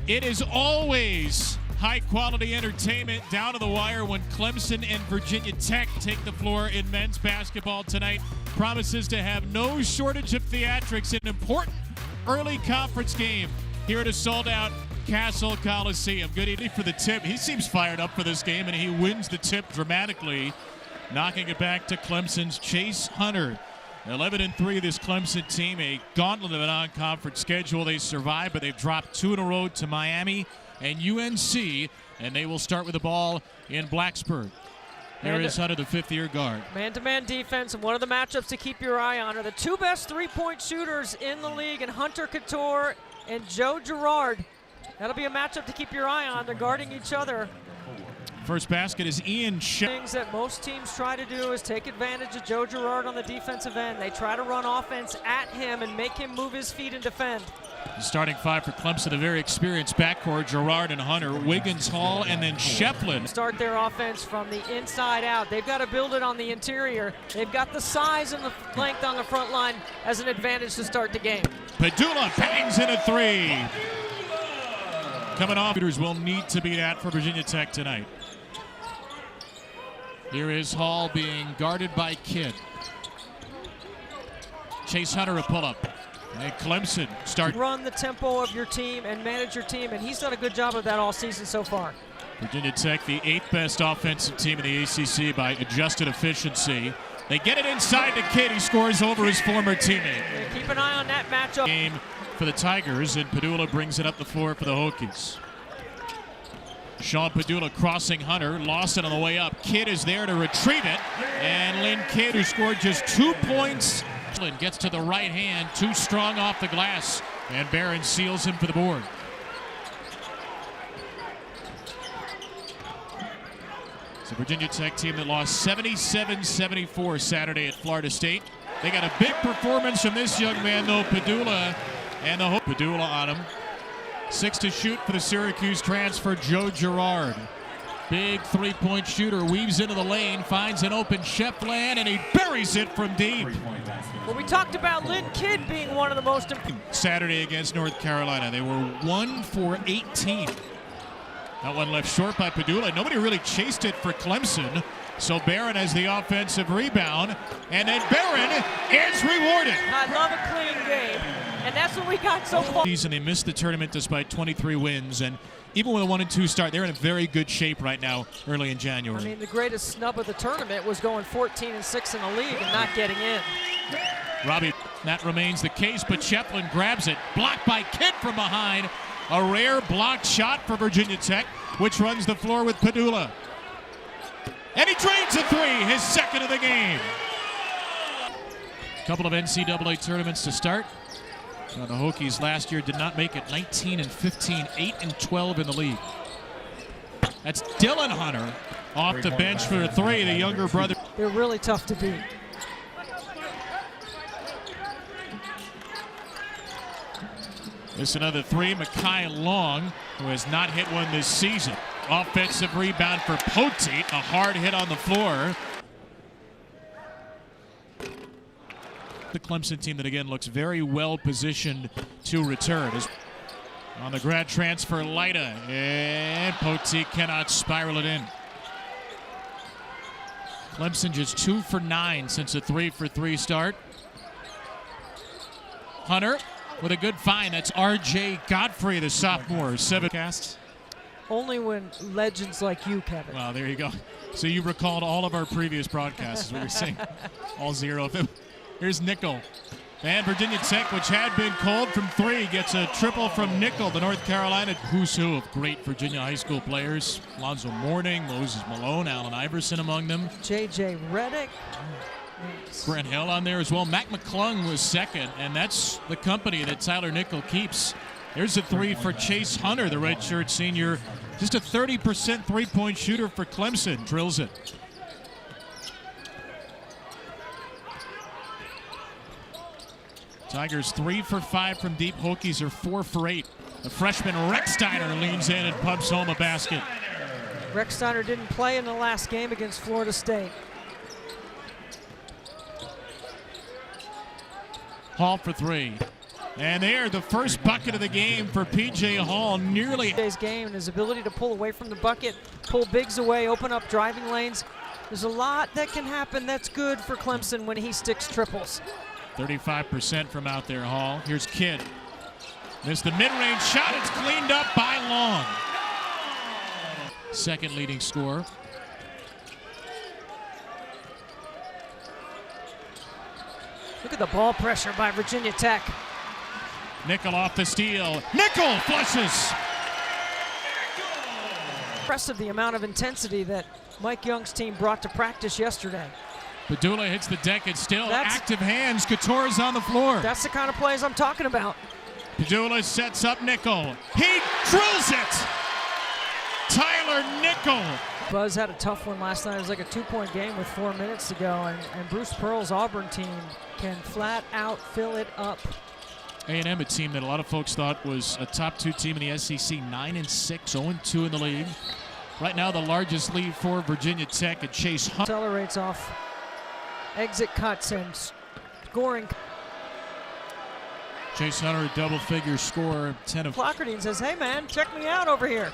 It is always high-quality entertainment down to the wire when Clemson and Virginia Tech take the floor in men's basketball tonight. Promises to have no shortage of theatrics in an important early conference game here at a sold-out Castle Coliseum. Good evening for the tip. He seems fired up for this game, and he wins the tip dramatically, knocking it back to Clemson's Chase Hunter. 11-3 this Clemson team, a gauntlet of a non-conference schedule. They survived, but they've dropped 2 in a row to Miami and UNC, and they will start with the ball in Blacksburg. There is Hunter, the fifth-year guard. Man-to-man defense, and one of the matchups to keep your eye on are the 2 best three-point shooters in the league, and Hunter Couture and Joe Girard. That'll be a matchup to keep your eye on. They're guarding each other. First basket is Ian Shep. Things that most teams try to do is take advantage of Joe Girard on the defensive end. They try to run offense at him and make him move his feet and defend. The starting 5 for Clemson, a very experienced backcourt, Girard and Hunter, Wiggins, Hall, and then Shefflin. Start their offense from the inside out. They've got to build it on the interior. They've got the size and the length on the front line as an advantage to start the game. Padula bangs in a 3. Coming off, shooters will need to be that for Virginia Tech tonight. Here is Hall being guarded by Kidd. Chase Hunter a pull-up. And Clemson start. Run the tempo of your team and manage your team, and he's done a good job of that all season so far. Virginia Tech, the 8th best offensive team in the ACC by adjusted efficiency. They get it inside to Kidd. He scores over his former teammate. Yeah, keep an eye on that matchup. Game for the Tigers, and Padula brings it up the floor for the Hokies. Sean Padula crossing Hunter, lost it on the way up. Kidd is there to retrieve it, and Lynn Kidd, who scored just 2 points, gets to the right hand, too strong off the glass, and Barron seals him for the board. It's a Virginia Tech team that lost 77-74 Saturday at Florida State. They got a big performance from this young man, though, Padula, and the Padula on him. 6 to shoot for the Syracuse transfer, Joe Girard. Big three-point shooter, weaves into the lane, finds an open Shefflin, and he buries it from deep. Well, we talked about Lynn Kidd being one of the most important. Saturday against North Carolina, they were 1 for 18. That one left short by Padula. Nobody really chased it for Clemson, so Barron has the offensive rebound, and then Barron is rewarded. I love a clean game. And that's what we got so far. And they missed the tournament despite 23 wins, and even with a 1-2 start, they're in a very good shape right now early in January. I mean, the greatest snub of the tournament was going 14-6 in the league and not getting in. Robbie, that remains the case, but Shefflin grabs it, blocked by Kidd from behind. A rare blocked shot for Virginia Tech, which runs the floor with Padula. And he drains a 3, his second of the game. A couple of NCAA tournaments to start. The Hokies last year did not make it. 19-15, 8-12 in the league. That's Dylan Hunter off the bench for a 3, the younger brother. They're really tough to beat. This another 3, Mekhi Long, who has not hit one this season. Offensive rebound for Poteet, a hard hit on the floor. The Clemson team that again looks very well positioned to return. On the grad transfer, Lida, and Poteet cannot spiral it in. Clemson just 2 for 9 since a 3 for 3 start. Hunter with a good find. That's R.J. Godfrey, the sophomore. 7 casts. Only when legends like you, Kevin. Well, there you go. So you recalled all of our previous broadcasts, is what you're saying. All 0 of them. Here's Nickel. And Virginia Tech, which had been cold from 3, gets a triple from Nickel. The North Carolina who's who of great Virginia high school players. Lonzo Mourning, Moses Malone, Allen Iverson among them. J.J. Redick. Brent Hill on there as well. Mac McClung was second, and that's the company that Tyler Nickel keeps. There's a 3 for Chase Hunter, the redshirt senior. Just a 30% three-point shooter for Clemson. Drills it. Tigers 3 for 5 from deep. Hokies are 4 for 8. The freshman Recksteiner leans in and pumps home a basket. Recksteiner didn't play in the last game against Florida State. Hall for 3. And there, the first bucket of the game for P.J. Hall. Nearly today's game and his ability to pull away from the bucket, pull bigs away, open up driving lanes. There's a lot that can happen that's good for Clemson when he sticks triples. 35% from out there, Hall. Here's Kidd. Missed the mid-range shot. It's cleaned up by Long. Second leading scorer. Look at the ball pressure by Virginia Tech. Nickel off the steal. Nickel flushes. Impressive the amount of intensity that Mike Young's team brought to practice yesterday. Padula hits the deck. It's still active hands. Couture's on the floor. That's the kind of plays I'm talking about. Padula sets up Nickel. He drills it. Tyler Nickel. Buzz had a tough one last night. It was like a 2-point game with 4 minutes to go, and Bruce Pearl's Auburn team can flat out fill it up. A&M, a team that a lot of folks thought was a top 2 team in the SEC, 9-6, 0-2 in the league. Right now, the largest lead for Virginia Tech at Chase Hunt. Accelerates off exit cuts and scoring. Chase Hunter, a double-figure score, 10 of. Clockerdine says, "Hey man, check me out over here."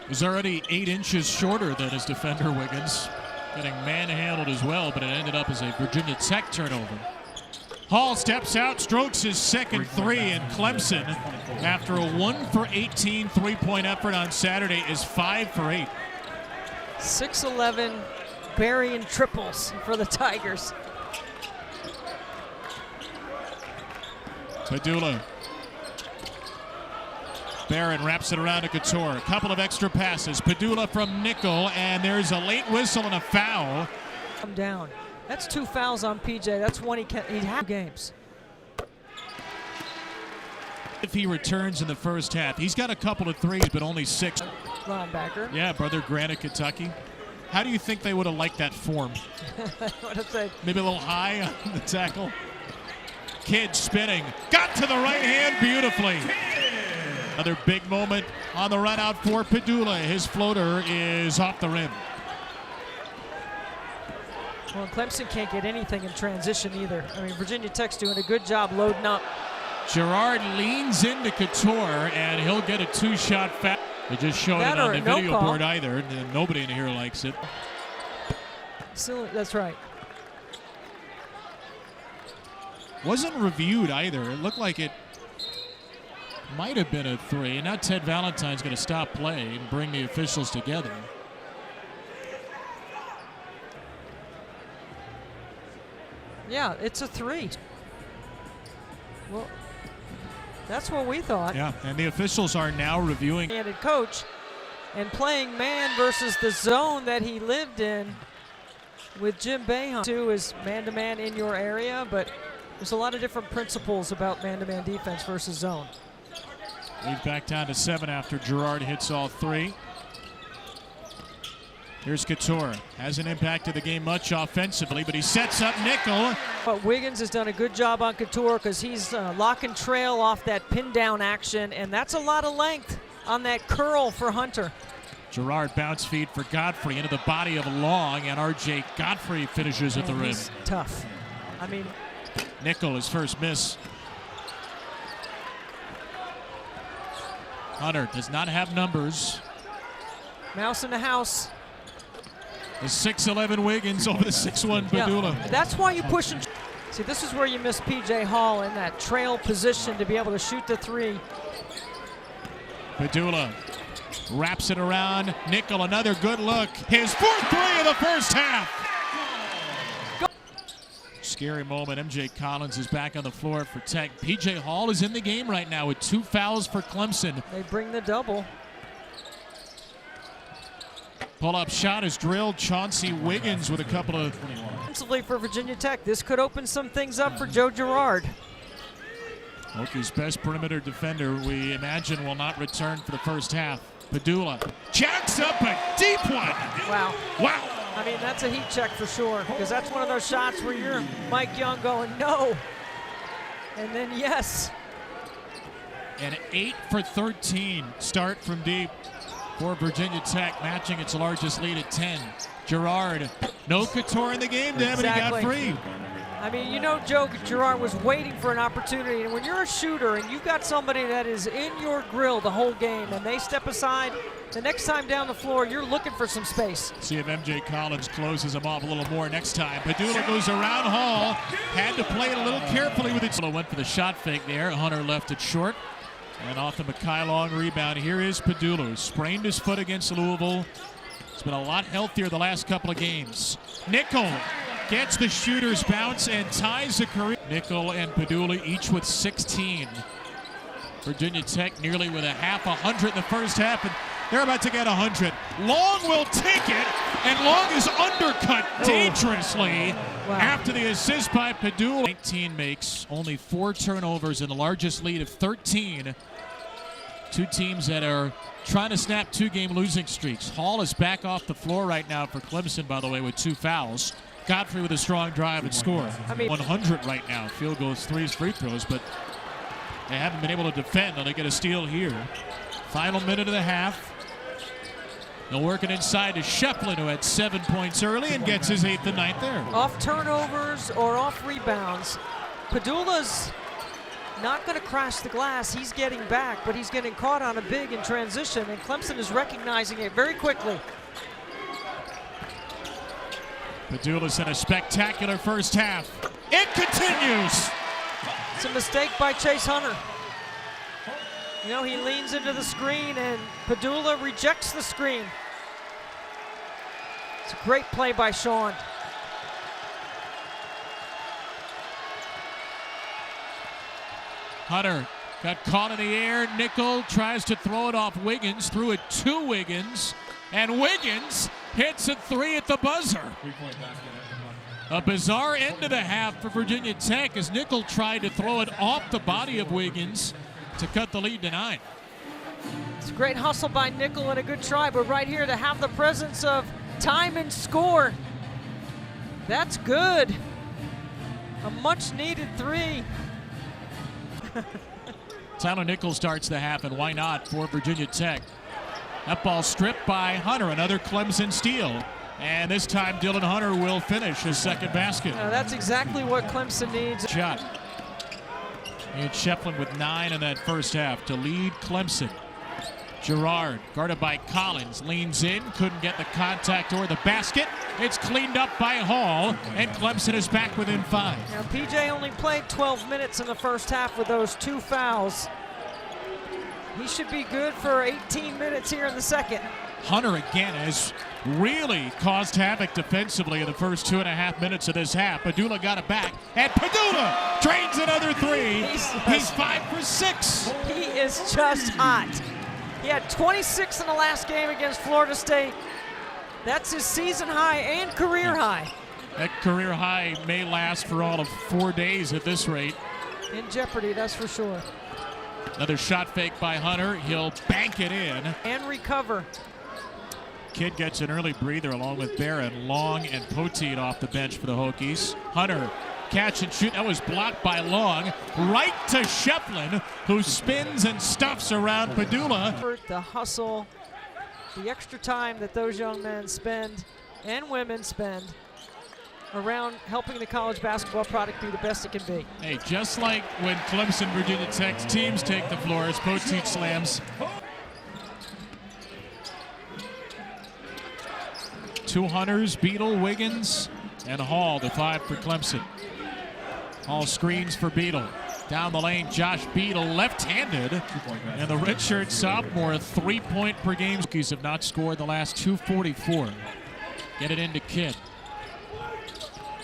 Was already 8 inches shorter than his defender Wiggins, getting manhandled as well, but it ended up as a Virginia Tech turnover. Hall steps out, strokes his second three, and Clemson, after a 1 for 18 three-point effort on Saturday, is 5 for 8. 6'11", burying triples for the Tigers. Padula. Barron wraps it around to Couture. A couple of extra passes. Padula from Nickel, and there's a late whistle and a foul. Come down. That's 2 fouls on PJ. That's one he'd have games. If he returns in the first half, he's got a couple of threes, but only 6. Linebacker. Yeah, brother Grant of Kentucky. How do you think they would have liked that form? What did say? Maybe a little high on the tackle. Kidd spinning. Got to the right hand beautifully. Another big moment on the run out for Padula. His floater is off the rim. Well, Clemson can't get anything in transition either. I mean, Virginia Tech's doing a good job loading up. Gerard leans into Couture, and he'll get a 2-shot foul. They just showed it on the video board either. Nobody in here likes it. So, that's right. Wasn't reviewed either. It looked like it might have been a 3. And now Ted Valentine's going to stop play and bring the officials together. Yeah, it's a 3. Well, that's what we thought. Yeah, and the officials are now reviewing. And coach, and playing man versus the zone that he lived in with Jim Boeheim. 2 is man-to-man in your area, but there's a lot of different principles about man-to-man defense versus zone. Lead back down to 7 after Gerard hits all 3. Here's Couture. Hasn't impacted the game much offensively, but he sets up Nickel. But Wiggins has done a good job on Couture because he's lock and trail off that pin down action, and that's a lot of length on that curl for Hunter. Gerard bounce feed for Godfrey into the body of Long, and R.J. Godfrey finishes at the rim. He's tough. I mean, Nickel, his first miss. Hunter does not have numbers. mouse in the house. The 6'11 Wiggins over the 6'1 Padula. Yeah, that's why you push him. See, this is where you miss P.J. Hall in that trail position to be able to shoot the 3. Padula wraps it around. Nickel, another good look. His 4th 3 of the first half. Scary moment. M.J. Collins is back on the floor for Tech. P.J. Hall is in the game right now with 2 fouls for Clemson. They bring the double. Pull-up shot is drilled. Chauncey Wiggins with a couple of. Offensively for Virginia Tech, this could open some things up for Joe Girard. Hokies' best perimeter defender, we imagine, will not return for the first half. Padula jacks up a deep one. Wow. Wow. I mean, that's a heat check for sure, because that's one of those shots where you're Mike Young going, no, and then yes. An 8 for 13 start from deep for Virginia Tech, matching its largest lead at 10. Gerard, no Couture in the game, damn it, he got free. I mean, you know, Joe Girard was waiting for an opportunity, and when you're a shooter and you've got somebody that is in your grill the whole game and they step aside, the next time down the floor, you're looking for some space. See if MJ Collins closes him off a little more next time. Padula goes around Hall, had to play it a little carefully with it. Went for the shot fake there. Hunter left it short. And off the Mackay Long rebound, here is Padula, who sprained his foot against Louisville. He's been a lot healthier the last couple of games. Nickel gets the shooter's bounce and ties the career. Nickel and Padula each with 16. Virginia Tech nearly with a half 100 in the first half, and they're about to get 100. Long will take it, and Long is undercut dangerously after the assist by Padula. 19 makes, only 4 turnovers in the largest lead of 13. Two teams that are trying to snap 2-game losing streaks. Hall is back off the floor right now for Clemson, by the way, with 2 fouls. Godfrey with a strong drive and score. 100 right now. Field goals, threes, free throws, but they haven't been able to defend. They get a steal here. Final minute of the half. They'll work it inside to Shefflin, who had 7 points early and gets his 8th and 9th there. Off turnovers or off rebounds, Padula's not going to crash the glass. He's getting back, but he's getting caught on a big in transition, and Clemson is recognizing it very quickly. Padula's in a spectacular first half. It continues. It's a mistake by Chase Hunter. You know, he leans into the screen, and Padula rejects the screen. It's a great play by Sean. Hunter got caught in the air. Nickel tries to throw it off Wiggins, threw it to Wiggins, and Wiggins hits a 3 at the buzzer. A bizarre end to the half for Virginia Tech as Nickel tried to throw it off the body of Wiggins to cut the lead to 9. It's a great hustle by Nickel and a good try, but right here to have the presence of time and score, that's good. A much needed 3. Tyler Nickel starts the half, and why not for Virginia Tech. That ball stripped by Hunter, another Clemson steal. And this time Dylan Hunter will finish his second basket. That's exactly what Clemson needs. Shot. And Shefflin with 9 in that first half to lead Clemson. Girard, guarded by Collins, leans in, couldn't get the contact or the basket. It's cleaned up by Hall, and Clemson is back within 5. Now, PJ only played 12 minutes in the first half with those 2 fouls. He should be good for 18 minutes here in the second. Hunter again has really caused havoc defensively in the first 2.5 minutes of this half. Padula got it back, and Padula drains another 3. He's 5 for 6. He is just hot. He had 26 in the last game against Florida State. That's his season high and career high. That career high may last for all of 4 days at this rate. In jeopardy, that's for sure. Another shot fake by Hunter. He'll bank it in. And recover. Kidd gets an early breather along with Barron, Long, and Poteet off the bench for the Hokies. Hunter, catch and shoot. That was blocked by Long. Right to Shefflin, who spins and stuffs around Padula. The hustle, the extra time that those young men spend and women spend around helping the college basketball product be the best it can be. Hey, just like when Clemson, Virginia Tech teams take the floor, as Poteet slams. 2 Hunters, Beadle, Wiggins, and Hall, the 5 for Clemson. Hall screens for Beadle. Down the lane, Josh Beadle, left-handed. And the redshirt sophomore, a 3-point per game. Rookies have not scored the last 2:44. Get it into Kidd.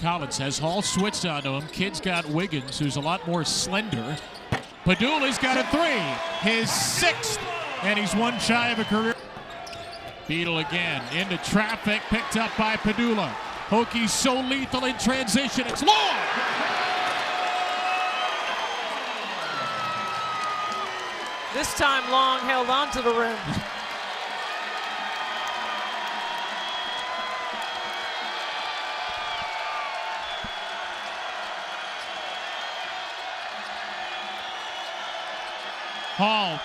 Collins has Hall switched onto him. Kidd's got Wiggins, who's a lot more slender. Padula's got a 3, his 6th, and he's 1 shy of a career. Beadle again, into traffic, picked up by Padula. Hokies so lethal in transition, it's Long! This time Long held on to the rim. Hall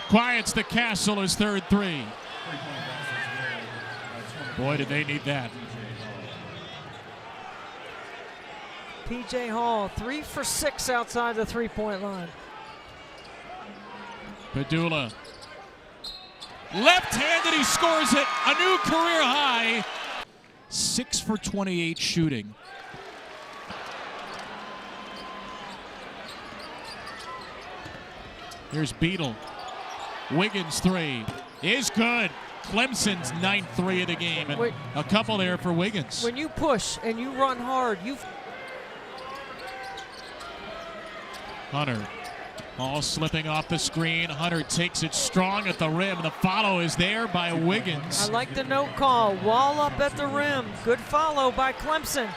quiets the castle, his 3rd 3. Boy, did they need that. P.J. Hall, 3 for 6 outside the three-point line. Padula. Left-handed, he scores it. A new career high. 6 for 28 shooting. Here's Beadle. Wiggins 3 is good. Clemson's 9th 3 of the game, and a couple there for Wiggins. When you push and you run hard, Hunter. Ball slipping off the screen. Hunter takes it strong at the rim. The follow is there by Wiggins. I like the no call. Wall up at the rim. Good follow by Clemson.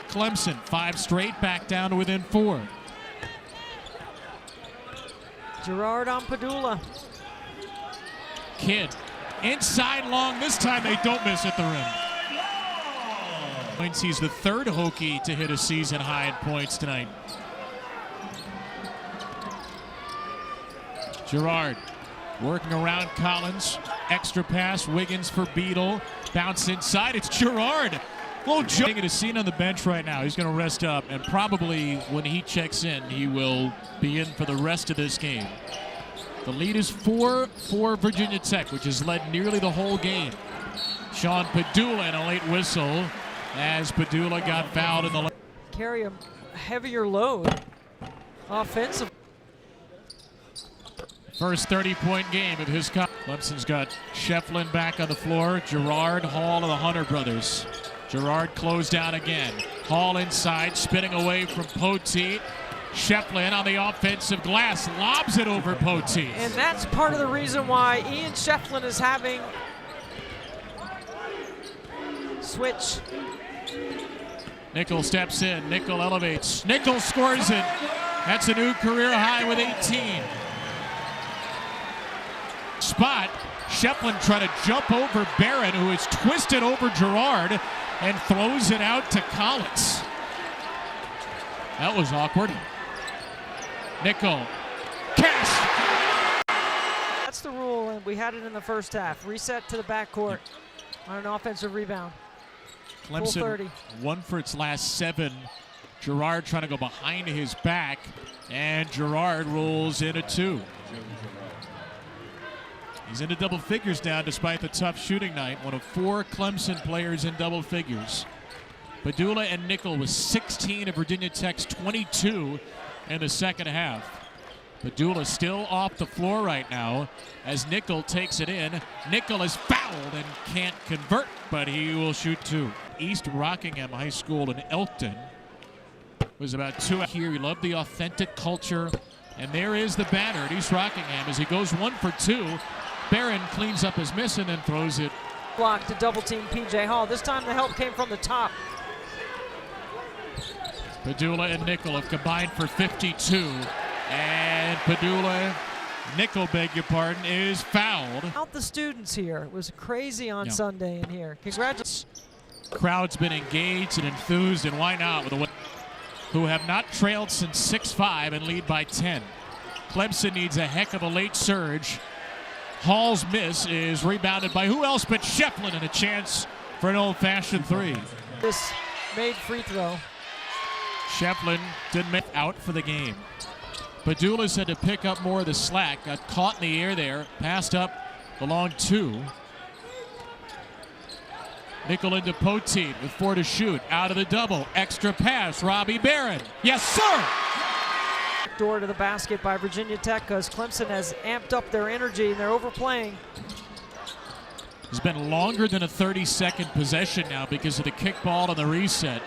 Clemson 5 straight, back down to within 4. Gerard on Padula. Kidd inside long. This time they don't miss at the rim. He's the 3rd Hokie to hit a season high in points tonight. Gerard working around Collins. Extra pass. Wiggins for Beadle. Bounce inside. It's Gerard. Little joke to see on the bench right now. He's going to rest up, and probably when he checks in, he will be in for the rest of this game. The lead is 4 for Virginia Tech, which has led nearly the whole game. Sean Padula and a late whistle as Padula got fouled in the carry a heavier load offensively. First 30-point game of his college. Clemson's got Shefflin back on the floor. Gerard, Hall, and the Hunter brothers. Gerard closed down again. Hall inside, spinning away from Poteet. Shefflin on the offensive glass, lobs it over Poteet. And that's part of the reason why Ian Shefflin is having switch. Nickel steps in, Nickel elevates. Nickel scores it. That's a new career high with 18. Spot. Shefflin trying to jump over Barron, who is twisted over Gerard and throws it out to Collins. That was awkward. Nickel. Cash. That's the rule, and we had it in the first half. Reset to the backcourt on an offensive rebound. Clemson 1 for its last 7. Gerard trying to go behind his back, and Gerard rolls in a 2. He's into double figures now despite the tough shooting night. One of 4 Clemson players in double figures. Padula and Nickel with 16 of Virginia Tech's 22 in the second half. Padula still off the floor right now as Nickel takes it in. Nickel is fouled and can't convert, but he will shoot 2. East Rockingham High School in Elkton was about 2 here. He loved the authentic culture, and there is the banner at East Rockingham as he goes 1 for 2. Barron cleans up his miss and then throws it. Block to double team P.J. Hall. This time the help came from the top. Padula and Nickel have combined for 52. And Padula, Nickel, beg your pardon, is fouled. Out the students here. It was crazy on Sunday in here. Congratulations. Crowd's been engaged and enthused, and why not with a win? Who have not trailed since 6-5 and lead by 10. Clemson needs a heck of a late surge. Hall's miss is rebounded by who else but Shefflin, and a chance for an old-fashioned 3. This made free throw. Shefflin didn't make out for the game. Padula's had to pick up more of the slack. Got caught in the air there. Passed up the long 2. Nickel into Poteet with 4 to shoot. Out of the double. Extra pass. Robbie Barron. Yes, sir! Door to the basket by Virginia Tech because Clemson has amped up their energy and they're overplaying. It's been longer than a 30-second possession now because of the kickball and the reset.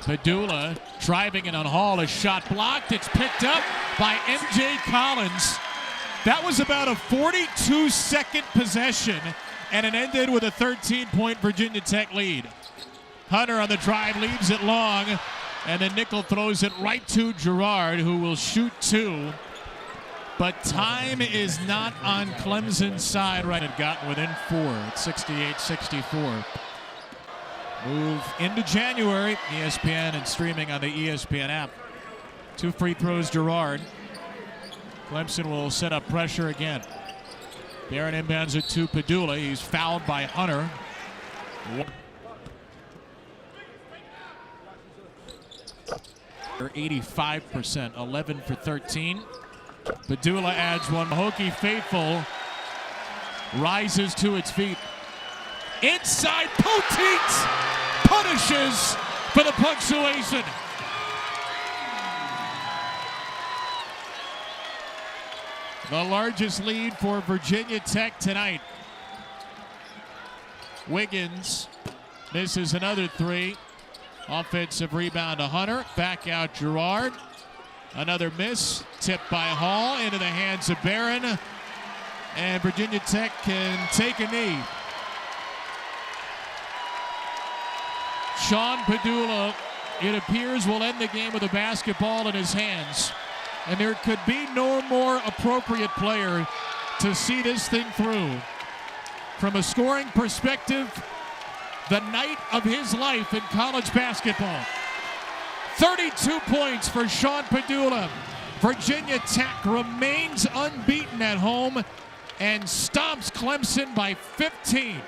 Padula driving in on Hall. A shot blocked. It's picked up by M.J. Collins. That was about a 42-second possession, and it ended with a 13-point Virginia Tech lead. Hunter on the drive leaves it long, and then Nickel throws it right to Gerard, who will shoot 2. But time is not on Clemson's side. Right, had gotten within 4 at 68-64. Move into January. ESPN and streaming on the ESPN app. 2 free throws, Gerard. Clemson will set up pressure again. Barron inbounds it to Padula. He's fouled by Hunter. 85%, 11 for 13. Padula adds one. Hokie faithful rises to its feet. Inside, Poteet punishes for the punctuation. The largest lead for Virginia Tech tonight. Wiggins misses another three. Offensive rebound to Hunter. Back out Girard. Another miss. Tipped by Hall into the hands of Barron. And Virginia Tech can take a knee. Sean Padula, it appears, will end the game with a basketball in his hands. And there could be no more appropriate player to see this thing through. From a scoring perspective, the night of his life in college basketball. 32 points for Sean Padula. Virginia Tech remains unbeaten at home and stomps Clemson by 15.